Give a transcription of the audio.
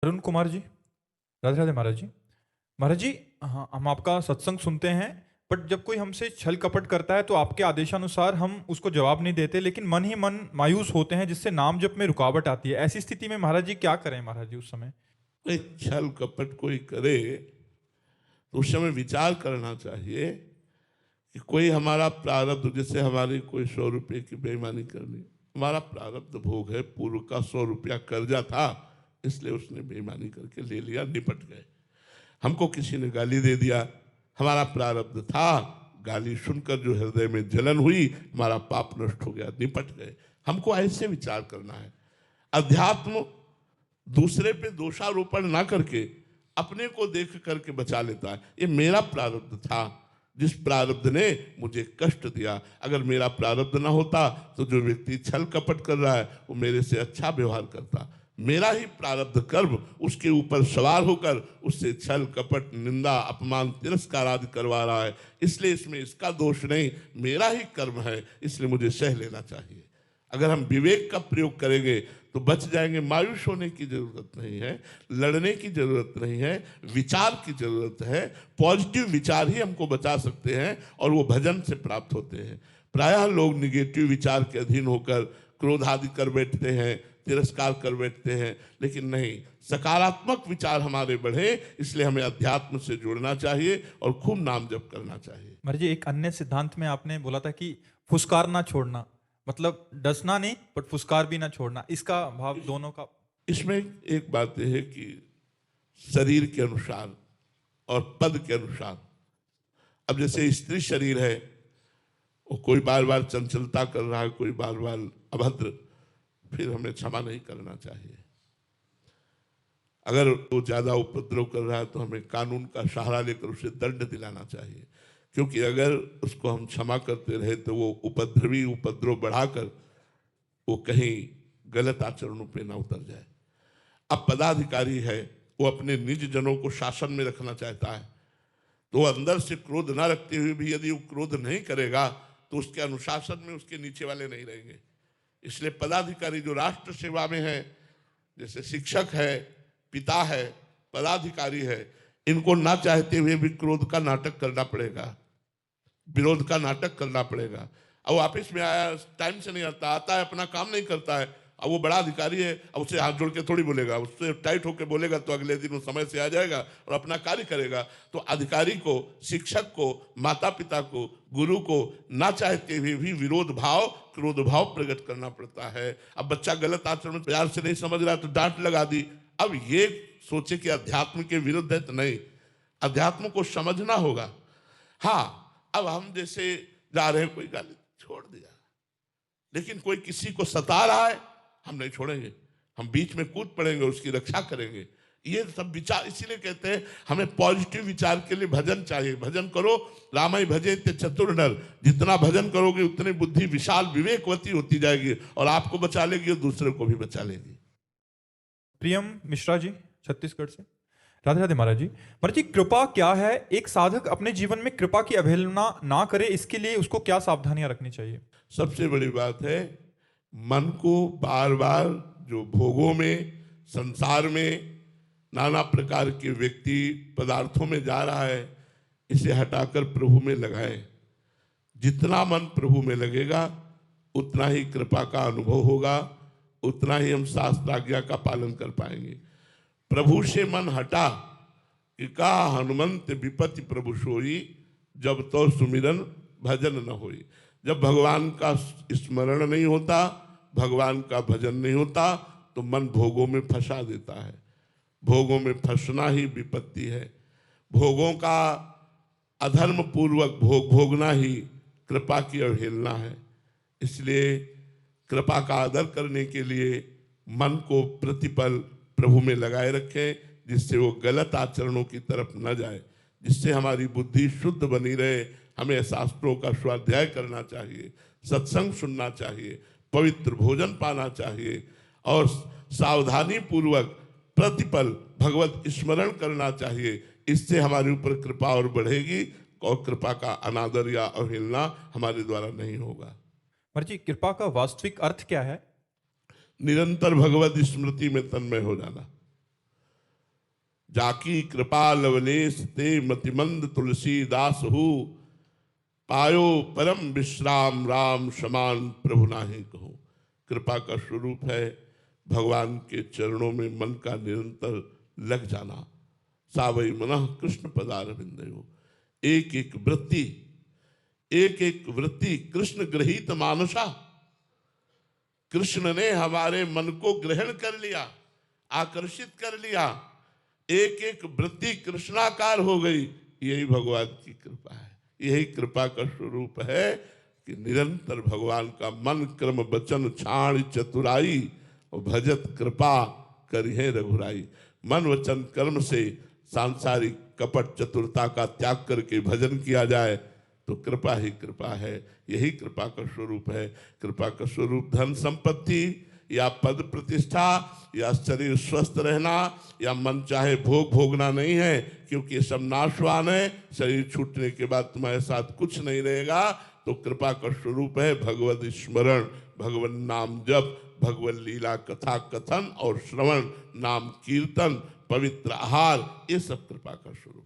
अरुण कुमार जी, राधे राधे महाराज जी। महाराज जी, हाँ, हम आपका सत्संग सुनते हैं, बट जब कोई हमसे छल कपट करता है तो आपके आदेशानुसार हम उसको जवाब नहीं देते, लेकिन मन ही मन मायूस होते हैं, जिससे नाम जप में रुकावट आती है। ऐसी स्थिति में महाराज जी क्या करें महाराज जी उस समय? कोई छल कपट कोई करे तो उस समय विचार करना चाहिए कि कोई हमारा प्रारब्ध, जैसे हमारी कोई 100 रुपये की बेईमानी करनी, हमारा प्रारब्ध भोग है, पूर्व का 100 रुपया कर्जा था, इसलिए उसने बेईमानी करके ले लिया, निपट गए। हमको किसी ने गाली दे दिया, हमारा प्रारब्ध था, गाली सुनकर जो हृदय में जलन हुई, हमारा पाप नष्ट हो गया, निपट गए। हमको ऐसे विचार करना है। अध्यात्म दूसरे पे दोषारोपण ना करके अपने को देख करके बचा लेता है। ये मेरा प्रारब्ध था, जिस प्रारब्ध ने मुझे कष्ट दिया। अगर मेरा प्रारब्ध ना होता तो जो व्यक्ति छल कपट कर रहा है वो मेरे से अच्छा व्यवहार करता। मेरा ही प्रारब्ध कर्म उसके ऊपर सवार होकर उससे छल कपट निंदा अपमान तिरस्कार आदि करवा रहा है, इसलिए इसमें इसका दोष नहीं, मेरा ही कर्म है, इसलिए मुझे सह लेना चाहिए। अगर हम विवेक का प्रयोग करेंगे तो बच जाएंगे। मायूस होने की जरूरत नहीं है, लड़ने की जरूरत नहीं है, विचार की जरूरत है। पॉजिटिव विचार ही हमको बचा सकते हैं और वो भजन से प्राप्त होते हैं। प्रायः लोग निगेटिव विचार के अधीन होकर क्रोध आदि कर बैठते हैं, तिरस्कार कर बैठते हैं, लेकिन नहीं, सकारात्मक विचार हमारे बढ़े, इसलिए हमें अध्यात्म से जुड़ना चाहिए और खूब नाम जप करना चाहिए। महाराज जी, एक अन्य सिद्धांत में आपने बोला था कि फुसकार ना छोड़ना, मतलब डसना नहीं बट फुसकार भी ना छोड़ना, इसका भाव दोनों का? इसमें एक बात यह है कि शरीर के अनुसार और पद के अनुसार, अब जैसे स्त्री शरीर है, वो कोई बार बार चंचलता कर रहा है, कोई बार बार अभद्र, फिर हमें क्षमा नहीं करना चाहिए। अगर वो ज्यादा उपद्रव कर रहा है तो हमें कानून का सहारा लेकर उसे दंड दिलाना चाहिए, क्योंकि अगर उसको हम क्षमा करते रहे तो वो उपद्रवी उपद्रव बढ़ाकर वो कहीं गलत आचरणों पे ना उतर जाए। अब पदाधिकारी है, वो अपने निज जनों को शासन में रखना चाहता है, तो अंदर से क्रोध ना रखते हुए भी यदि वो क्रोध नहीं करेगा तो उसके अनुशासन में उसके नीचे वाले नहीं रहेंगे। इसलिए पदाधिकारी जो राष्ट्र सेवा में है, जैसे शिक्षक है, पिता है, पदाधिकारी है, इनको ना चाहते हुए भी क्रोध का नाटक करना पड़ेगा, विरोध का नाटक करना पड़ेगा। अब वो ऑफिस में आया, टाइम से नहीं आता है, अपना काम नहीं करता है, अब वो बड़ा अधिकारी है, अब उससे हाथ जोड़ के थोड़ी बोलेगा, उससे टाइट होकर बोलेगा तो अगले दिन वो समय से आ जाएगा और अपना कार्य करेगा। तो अधिकारी को, शिक्षक को, माता पिता को, गुरु को ना चाहते हुए भी विरोध भाव, क्रोध भाव प्रकट करना पड़ता है। अब बच्चा गलत आचरण प्यार से नहीं समझ रहा तो डांट लगा दी। अब ये सोचे कि अध्यात्म के विरुद्ध है, तो नहीं, अध्यात्म को समझना होगा। हाँ, अब हम जैसे जा रहे हैं, कोई गाली छोड़ दिया, लेकिन कोई किसी को सता रहा है, हम नहीं छोड़ेंगे, हम बीच में कूद पड़ेंगे, उसकी रक्षा करेंगे। ये सब विचार, इसीलिए कहते हैं हमें पॉजिटिव विचार के लिए भजन चाहिए। भजन करो, रामाय भजे ते चतुर नर, जितना भजन करोगे उतनी बुद्धि विशाल विवेकवती होती जाएगी और आपको बचा लेगी और दूसरे को भी बचा लेगी। प्रियम मिश्रा जी, छत्तीसगढ़ से। राधे राधे महाराज जी। महाराज जी, कृपा क्या है? एक साधक अपने जीवन में कृपा की अवहेलना ना करे, इसके लिए उसको क्या सावधानियां रखनी चाहिए? सबसे बड़ी बात है, मन को बार बार जो भोगों में, संसार में नाना प्रकार के व्यक्ति पदार्थों में जा रहा है, इसे हटाकर प्रभु में लगाएं। जितना मन प्रभु में लगेगा उतना ही कृपा का अनुभव होगा, उतना ही हम शास्त्राज्ञा का पालन कर पाएंगे। प्रभु से मन हटा कि का हनुमंत विपत्ति प्रभु सोई, जब तो सुमिरन भजन न होई। जब भगवान का स्मरण नहीं होता, भगवान का भजन नहीं होता, तो मन भोगों में फंसा देता है। भोगों में फंसना ही विपत्ति है। भोगों का अधर्म पूर्वक भोग भोगना ही कृपा की अवहेलना है। इसलिए कृपा का आदर करने के लिए मन को प्रतिपल प्रभु में लगाए रखें, जिससे वो गलत आचरणों की तरफ न जाए, जिससे हमारी बुद्धि शुद्ध बनी रहे। हमें शास्त्रों का स्वाध्याय करना चाहिए, सत्संग सुनना चाहिए, पवित्र भोजन पाना चाहिए और सावधानी पूर्वक प्रतिपल भगवत स्मरण करना चाहिए। इससे हमारे ऊपर कृपा और बढ़ेगी और कृपा का अनादर या अवहेलना हमारे द्वारा नहीं होगा। महाराज जी, कृपा का वास्तविक अर्थ क्या है? निरंतर भगवत स्मृति में तन्मय हो जाना। जाकी कृपा लवलेश ते मतिमंद तुलसीदास हु, पायो परम विश्राम राम समान प्रभु नाहि कहूँ। कृपा का स्वरूप है भगवान के चरणों में मन का निरंतर लग जाना। सावई मनः कृष्ण पदारविंदयो, एक एक वृत्ति कृष्ण गृहीत मानसा। कृष्ण ने हमारे मन को ग्रहण कर लिया, आकर्षित कर लिया, एक एक वृत्ति कृष्णाकार हो गई। यही भगवान की कृपा है, यही कृपा का स्वरूप है कि निरंतर भगवान का मन क्रम वचन छाण चतुराई और भजत कृपा करिहे रघुराई। मन वचन कर्म से सांसारिक कपट चतुरता का त्याग करके भजन किया जाए तो कृपा ही कृपा है, यही कृपा का स्वरूप है। कृपा का स्वरूप धन संपत्ति या पद प्रतिष्ठा या शरीर स्वस्थ रहना या मन चाहे भोग भोगना नहीं है, क्योंकि ये सब नाशवान है। शरीर छूटने के बाद तुम्हारे साथ कुछ नहीं रहेगा। तो कृपा का स्वरूप है भगवत स्मरण, भगवान नाम जप, भगवत लीला कथा कथन और श्रवण, नाम कीर्तन, पवित्र आहार, ये सब कृपा का स्वरूप।